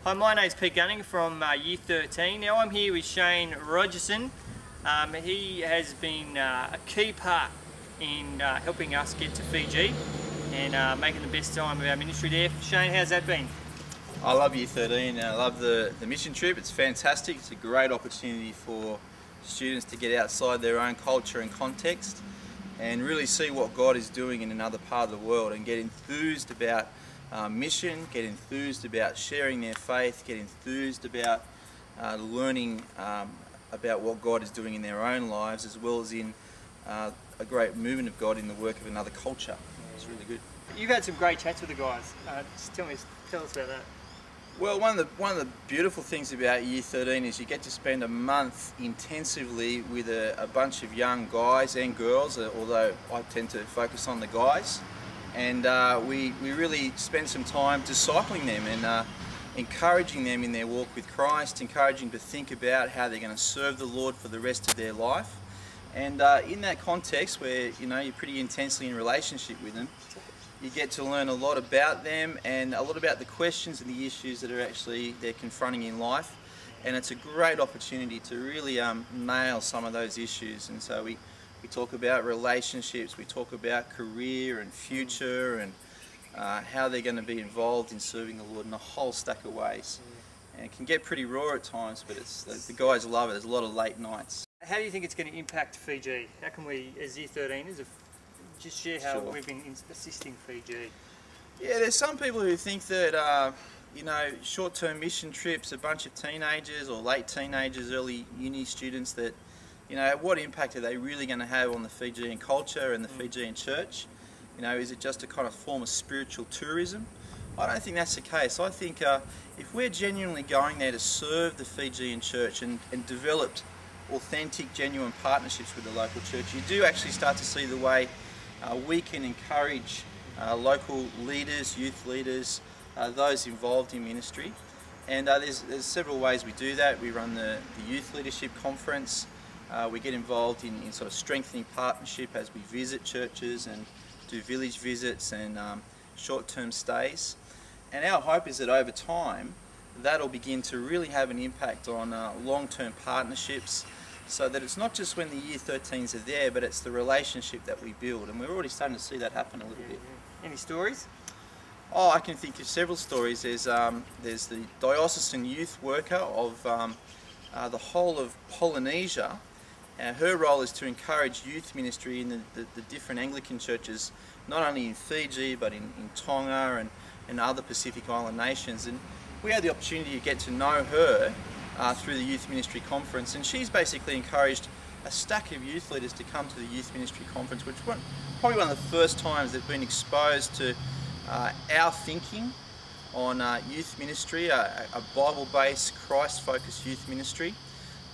Hi, my name's Pete Gunning from Year 13. Now I'm here with Shane Rogerson. He has been a key part in helping us get to Fiji and making the best time of our ministry there. Shane, how's that been? I love Year 13 and I love the mission trip. It's fantastic. It's a great opportunity for students to get outside their own culture and context and really see what God is doing in another part of the world and get enthused about mission, get enthused about sharing their faith, get enthused about learning about what God is doing in their own lives, as well as in a great movement of God in the work of another culture. It's really good. You've had some great chats with the guys. Just tell us about that. Well, one of the beautiful things about Year 13 is you get to spend a month intensively with a bunch of young guys and girls, although I tend to focus on the guys. And we really spend some time discipling them and encouraging them in their walk with Christ, encouraging them to think about how they're going to serve the Lord for the rest of their life. And in that context where you're pretty intensely in relationship with them, you get to learn a lot about them and a lot about the questions and the issues that they're confronting in life. And it's a great opportunity to really nail some of those issues. And so we talk about relationships, we talk about career and future and how they're going to be involved in serving the Lord in a whole stack of ways. And it can get pretty raw at times, but the guys love it. There's a lot of late nights. How do you think it's going to impact Fiji? How can we, as Year 13ers, just share how we've been assisting Fiji? Yeah, there's some people who think that short-term mission trips, a bunch of teenagers or late teenagers, early uni students, that what impact are they really going to have on the Fijian culture and the Fijian church? Is it just a kind of form of spiritual tourism? I don't think that's the case. I think if we're genuinely going there to serve the Fijian church and developed authentic, genuine partnerships with the local church, you do actually start to see the way we can encourage local leaders, youth leaders, those involved in ministry. And there's several ways we do that. We run the Youth Leadership Conference. We get involved in sort of strengthening partnership as we visit churches and do village visits and short-term stays. And our hope is that over time that'll begin to really have an impact on long-term partnerships, so that it's not just when the Year 13s are there, but it's the relationship that we build. And we're already starting to see that happen a little bit. Any stories? Oh, I can think of several stories. There's the diocesan youth worker of the whole of Polynesia. Her role is to encourage youth ministry in the different Anglican churches, not only in Fiji but in Tonga and other Pacific Island nations. And we had the opportunity to get to know her through the Youth Ministry Conference, and she's basically encouraged a stack of youth leaders to come to the Youth Ministry Conference, which was probably one of the first times they've been exposed to our thinking on youth ministry, a Bible-based, Christ-focused youth ministry.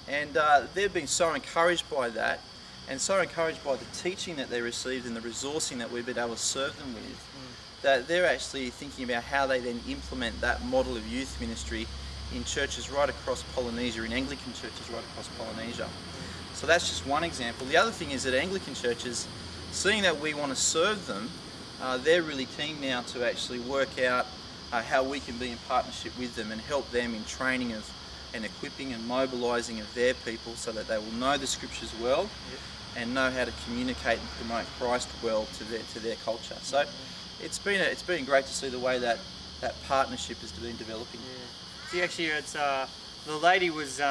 And they've been so encouraged by that, and so encouraged by the teaching that they received and the resourcing that we've been able to serve them with, that they're actually thinking about how they then implement that model of youth ministry in churches right across Polynesia, in Anglican churches right across Polynesia. So that's just one example. The other thing is that Anglican churches, seeing that we want to serve them, they're really keen now to actually work out how we can be in partnership with them and help them in training of and equipping and mobilising of their people so that they will know the scriptures well and know how to communicate and promote Christ well to their culture. So it's been great to see the way that partnership has been developing. Yeah. See, actually, it's the lady was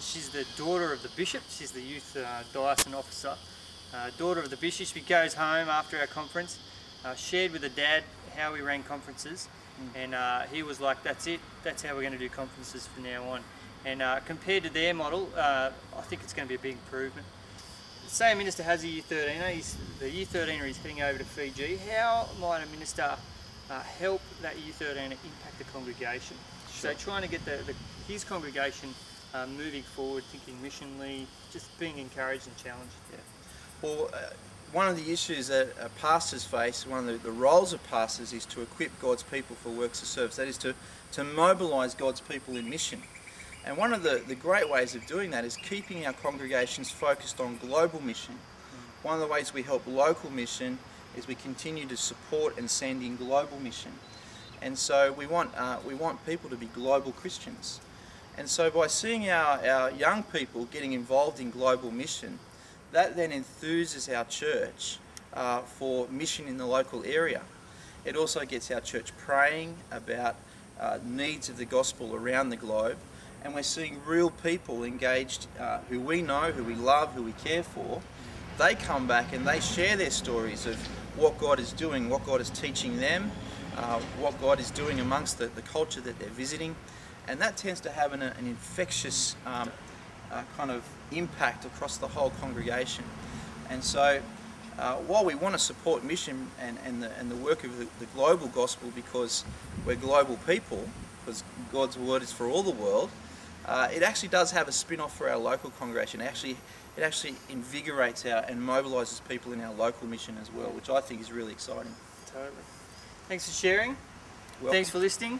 she's the daughter of the bishop. She's the youth diocesan officer, daughter of the bishop. She goes home after our conference, shared with her dad how we ran conferences. And he was like, that's it, that's how we're going to do conferences from now on. And compared to their model, I think it's going to be a big improvement. Say a minister has a Year 13er, the Year 13er is heading over to Fiji. How might a minister help that Year 13er impact the congregation? Sure. So trying to get his congregation moving forward, thinking missionally, just being encouraged and challenged. Yeah. Well, one of the issues that pastors face, one of the roles of pastors, is to equip God's people for works of service. That is to mobilise God's people in mission. And one of the great ways of doing that is keeping our congregations focused on global mission. One of the ways we help local mission is we continue to support and send in global mission. And so we want people to be global Christians. And so by seeing our young people getting involved in global mission, that then enthuses our church for mission in the local area. It also gets our church praying about needs of the gospel around the globe, and we're seeing real people engaged who we know, who we love, who we care for. They come back and they share their stories of what God is doing, what God is teaching them, what God is doing amongst the culture that they're visiting, and that tends to have an infectious kind of impact across the whole congregation. And so while we want to support mission and the work of the global gospel, because we're global people, because God's word is for all the world, it actually does have a spin-off for our local congregation. It actually invigorates and mobilises people in our local mission as well, which I think is really exciting. Totally. Thanks for sharing. Welcome. Thanks for listening.